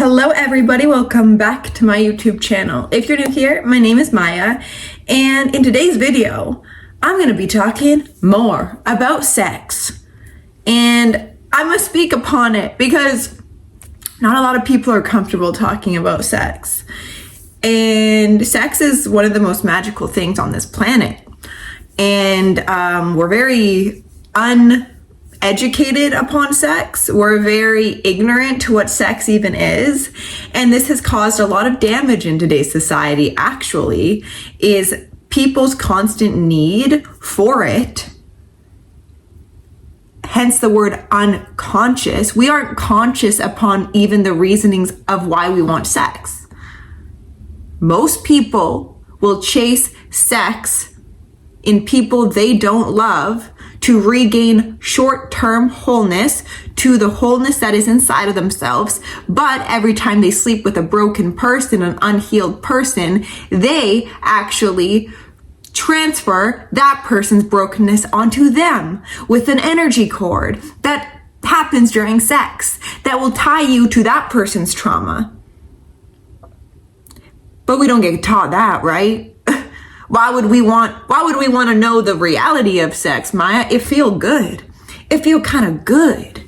Hello everybody, welcome back to my YouTube channel. If you're new here, my name is Maya, and in today's video, I'm going to be talking more about sex. And I must speak upon it because not a lot of people are comfortable talking about sex. And sex is one of the most magical things on this planet. And we're very uneducated upon sex. We're very ignorant to what sex even is. And this has caused a lot of damage in today's society, actually, is people's constant need for it. Hence the word unconscious. We aren't conscious upon even the reasonings of why we want sex. Most people will chase sex in people they don't love to regain short-term wholeness to the wholeness that is inside of themselves. But every time they sleep with a broken person, an unhealed person, they actually transfer that person's brokenness onto them with an energy cord that happens during sex that will tie you to that person's trauma. But we don't get taught that, right? Why would we want to know the reality of sex, Maya? It feel good. It feel kind of good.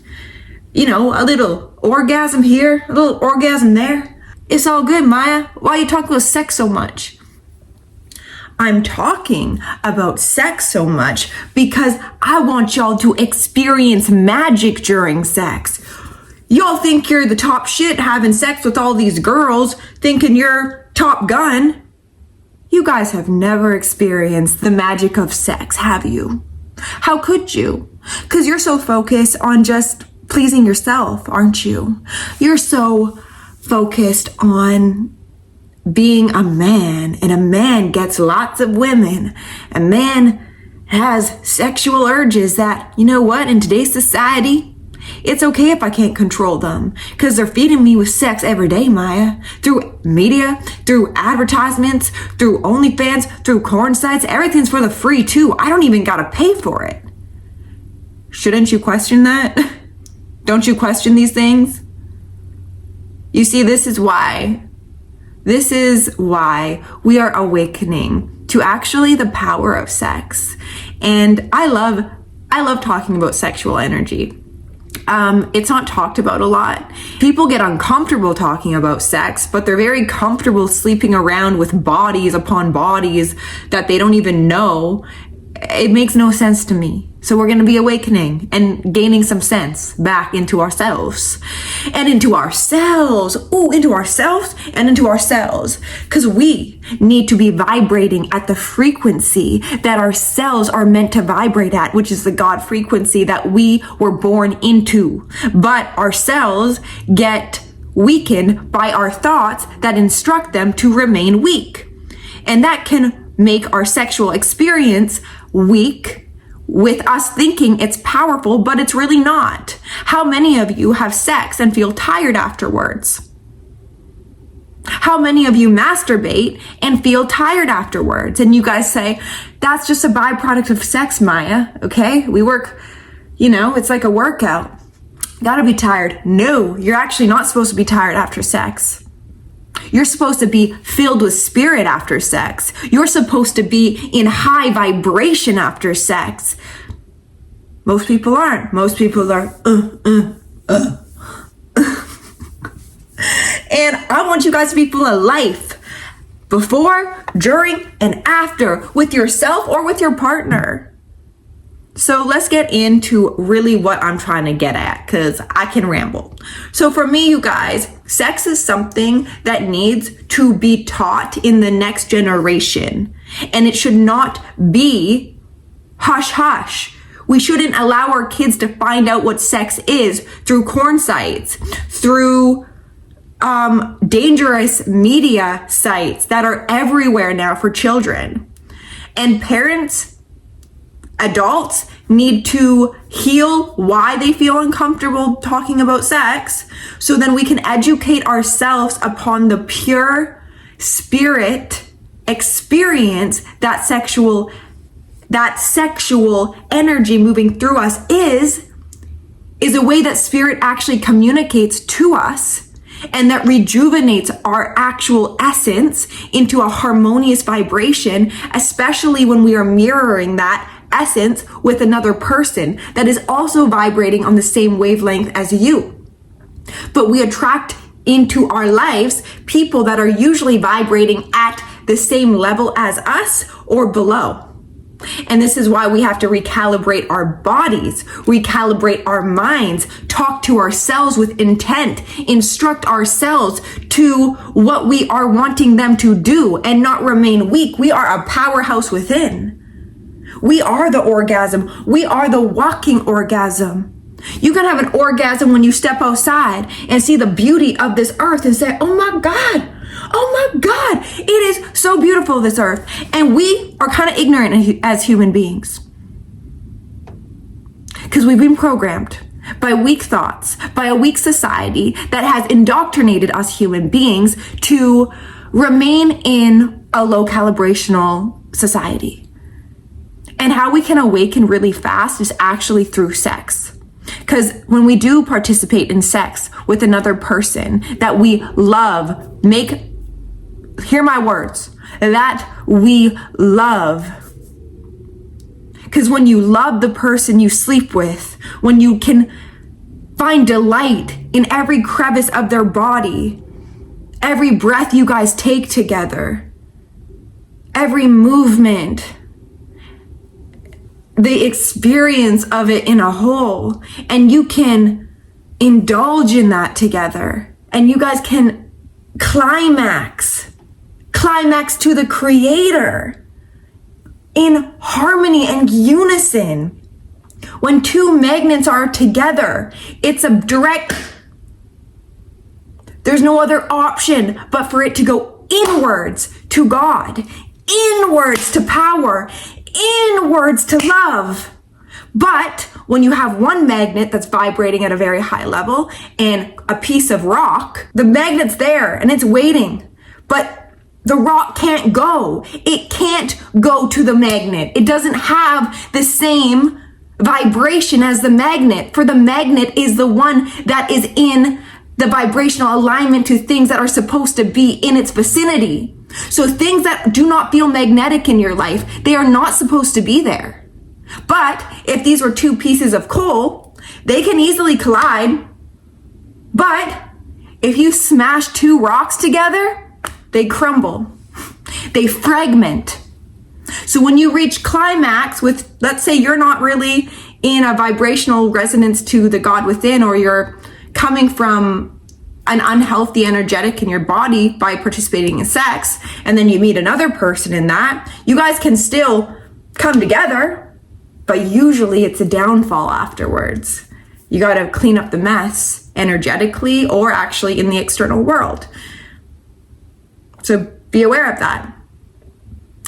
You know, a little orgasm here, a little orgasm there. It's all good, Maya. Why are you talking about sex so much? I'm talking about sex so much because I want y'all to experience magic during sex. Y'all think you're the top shit having sex with all these girls, thinking you're Top Gun. You guys have never experienced the magic of sex, have you? How could you? Because you're so focused on just pleasing yourself, aren't you? You're so focused on being a man, and a man gets lots of women. A man has sexual urges that, you know what, in today's society, it's okay if I can't control them because they're feeding me with sex every day, Maya. Through media, through advertisements, through OnlyFans, through porn sites, everything's for the free too. I don't even gotta pay for it. Shouldn't you question that? Don't you question these things? You see, this is why we are awakening to actually the power of sex. And I love talking about sexual energy. It's not talked about a lot. People get uncomfortable talking about sex, but they're very comfortable sleeping around with bodies upon bodies that they don't even know. It makes no sense to me. So we're going to be awakening and gaining some sense back into ourselves and into ourselves. Ooh, into ourselves and into ourselves. Because we need to be vibrating at the frequency that our cells are meant to vibrate at, which is the God frequency that we were born into. But our cells get weakened by our thoughts that instruct them to remain weak. And that can make our sexual experience weak, with us thinking it's powerful, but it's really not. How many of you have sex and feel tired afterwards? How many of you masturbate and feel tired afterwards? And you guys say, that's just a byproduct of sex, Maya, okay? We work, it's like a workout. Gotta be tired. No, you're actually not supposed to be tired after sex. You're supposed to be filled with spirit after sex. You're supposed to be in high vibration after sex. Most people aren't. Most people are, And I want you guys to be full of life before, during, and after with yourself or with your partner. So let's get into really what I'm trying to get at, because I can ramble. So for me, you guys, sex is something that needs to be taught in the next generation. And it should not be hush hush. We shouldn't allow our kids to find out what sex is through porn sites, through dangerous media sites that are everywhere now for children. And parents, adults need to heal why they feel uncomfortable talking about sex, so then we can educate ourselves upon the pure spirit experience that sexual energy moving through us is a way that spirit actually communicates to us and that rejuvenates our actual essence into a harmonious vibration, especially when we are mirroring that essence with another person that is also vibrating on the same wavelength as you. But we attract into our lives people that are usually vibrating at the same level as us or below. And this is why we have to recalibrate our bodies, recalibrate our minds, talk to ourselves with intent, instruct ourselves to what we are wanting them to do and not remain weak. We are a powerhouse within. We are the orgasm. We are the walking orgasm. You can have an orgasm when you step outside and see the beauty of this earth and say, oh my God, it is so beautiful, this earth. And we are kind of ignorant as human beings because we've been programmed by weak thoughts, by a weak society that has indoctrinated us human beings to remain in a low calibrational society. And how we can awaken really fast is actually through sex. Because when we do participate in sex with another person that we love, hear my words, that we love. Because when you love the person you sleep with, when you can find delight in every crevice of their body, every breath you guys take together, every movement, the experience of it in a whole, and you can indulge in that together, and you guys can climax to the creator in harmony and unison. When two magnets are together, it's a direct, there's no other option but for it to go inwards to God, inwards to power, inwards to love. But when you have one magnet that's vibrating at a very high level and a piece of rock, the magnet's there and it's waiting, but the rock can't go. It can't go to the magnet. It doesn't have the same vibration as the magnet, for the magnet is the one that is in the vibrational alignment to things that are supposed to be in its vicinity. So things that do not feel magnetic in your life, they are not supposed to be there. But if these were two pieces of coal, they can easily collide. But if you smash two rocks together, they crumble. They fragment. So when you reach climax with, let's say you're not really in a vibrational resonance to the God within, or you're coming from an unhealthy energetic in your body by participating in sex, and then you meet another person in that, you guys can still come together, but usually it's a downfall afterwards. You got to clean up the mess energetically or actually in the external world. So be aware of that.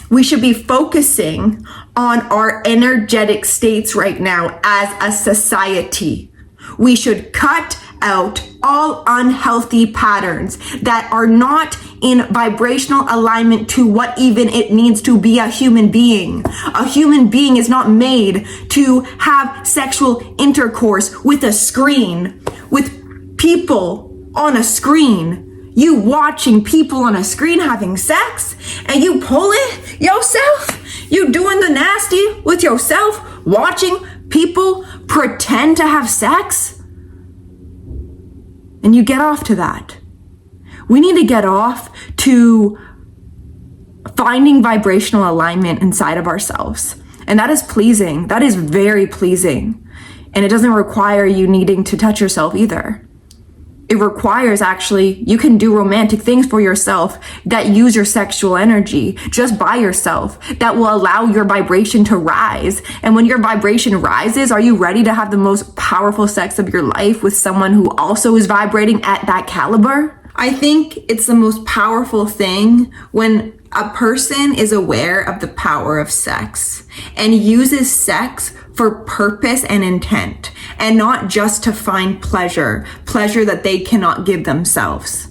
We should be focusing on our energetic states right now as a society. We should cut out all unhealthy patterns that are not in vibrational alignment to what even it means to be a human being. A human being is not made to have sexual intercourse with a screen, with people on a screen. You watching people on a screen having sex and you pull it yourself? You doing the nasty with yourself, watching people pretend to have sex? And you get off to that. We need to get off to finding vibrational alignment inside of ourselves. And that is pleasing. That is very pleasing. And it doesn't require you needing to touch yourself either. It requires actually, you can do romantic things for yourself that use your sexual energy just by yourself, that will allow your vibration to rise. And when your vibration rises, are you ready to have the most powerful sex of your life with someone who also is vibrating at that caliber? I think it's the most powerful thing when a person is aware of the power of sex and uses sex for purpose and intent, and not just to find pleasure that they cannot give themselves.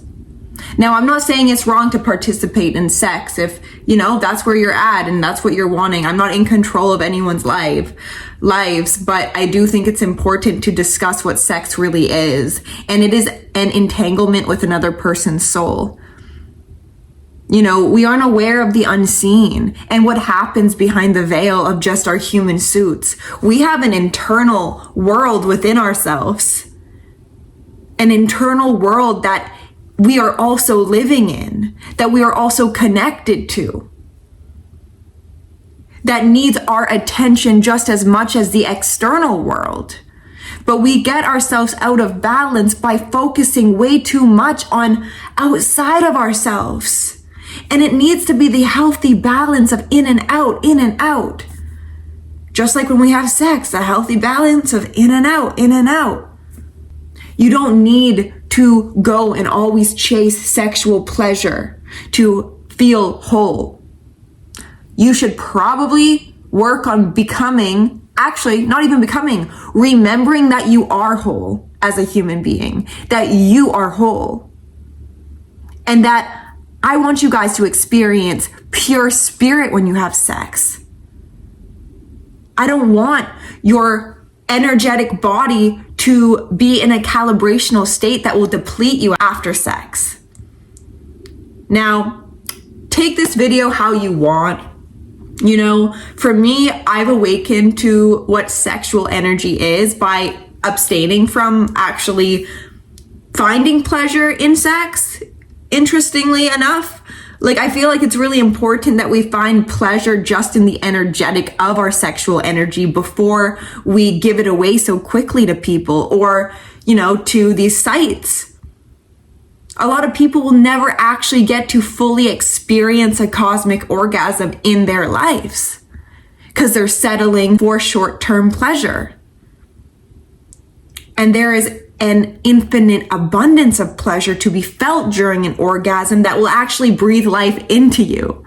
Now, I'm not saying it's wrong to participate in sex if, that's where you're at and that's what you're wanting. I'm not in control of anyone's lives, but I do think it's important to discuss what sex really is. And it is an entanglement with another person's soul. We aren't aware of the unseen and what happens behind the veil of just our human suits. We have an internal world within ourselves, an internal world that we are also living in, that we are also connected to, that needs our attention just as much as the external world. But we get ourselves out of balance by focusing way too much on outside of ourselves. And it needs to be the healthy balance of in and out, in and out. Just like when we have sex, a healthy balance of in and out, in and out. You don't need to go and always chase sexual pleasure to feel whole. You should probably work on remembering that you are whole as a human being, that you are whole, and that I want you guys to experience pure spirit when you have sex. I don't want your energetic body to be in a calibrational state that will deplete you after sex. Now, take this video how you want. For me, I've awakened to what sexual energy is by abstaining from actually finding pleasure in sex. Interestingly enough, I feel like it's really important that we find pleasure just in the energetic of our sexual energy before we give it away so quickly to people or, to these sites. A lot of people will never actually get to fully experience a cosmic orgasm in their lives because they're settling for short-term pleasure. And there is an infinite abundance of pleasure to be felt during an orgasm that will actually breathe life into you.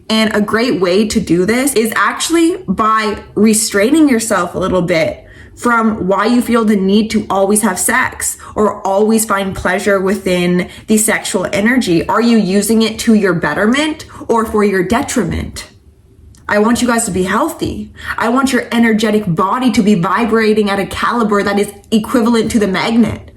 And a great way to do this is actually by restraining yourself a little bit from why you feel the need to always have sex or always find pleasure within the sexual energy. Are you using it to your betterment or for your detriment? I want you guys to be healthy. I want your energetic body to be vibrating at a caliber that is equivalent to the magnet.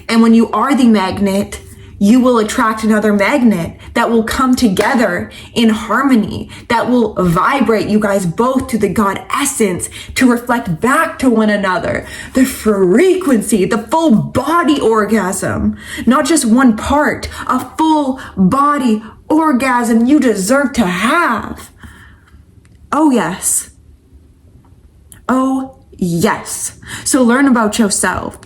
And when you are the magnet, you will attract another magnet that will come together in harmony, that will vibrate you guys both to the God essence to reflect back to one another. The frequency, the full body orgasm, not just one part, a full body orgasm you deserve to have. Oh, yes. Oh, yes. So learn about yourself.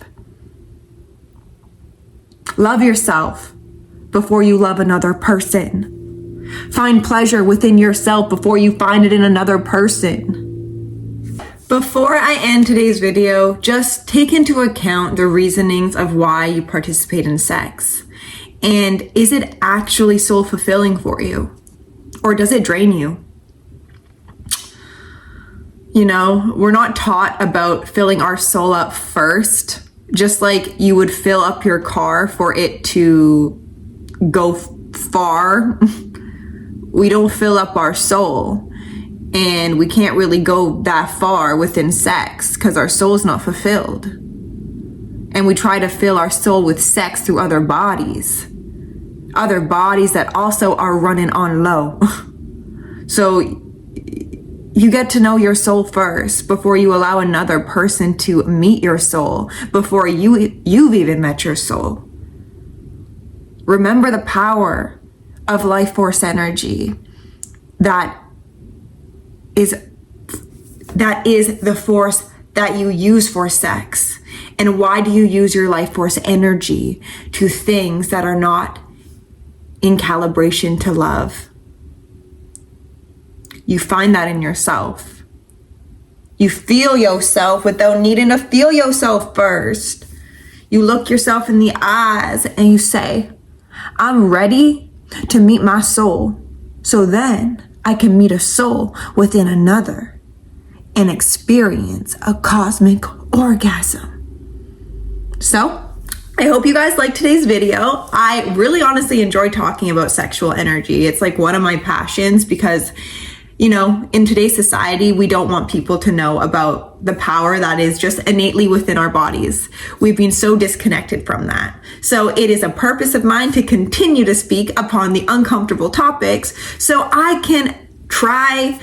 Love yourself before you love another person. Find pleasure within yourself before you find it in another person. Before I end today's video, just take into account the reasonings of why you participate in sex. And is it actually soul fulfilling for you? Or does it drain you? We're not taught about filling our soul up first, just like you would fill up your car for it to go far. We don't fill up our soul, and we can't really go that far within sex because our soul's not fulfilled. And we try to fill our soul with sex through other bodies that also are running on low. So you get to know your soul first before you allow another person to meet your soul, before you've even met your soul. Remember the power of life force energy that is the force that you use for sex. And why do you use your life force energy to things that are not in calibration to love? You find that in yourself. You feel yourself without needing to feel yourself first. You look yourself in the eyes and you say, I'm ready to meet my soul. So then I can meet a soul within another and experience a cosmic orgasm. So I hope you guys liked today's video. I really honestly enjoy talking about sexual energy. It's like one of my passions because, you know, in today's society, we don't want people to know about the power that is just innately within our bodies. We've been so disconnected from that. So it is a purpose of mine to continue to speak upon the uncomfortable topics so I can try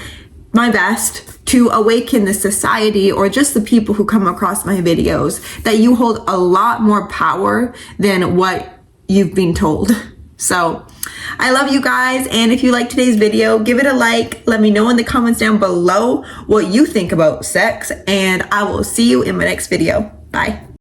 my best to awaken the society or just the people who come across my videos that you hold a lot more power than what you've been told. So I love you guys, and if you like today's video, give it a like. Let me know in the comments down below what you think about sex, and I will see you in my next video. Bye.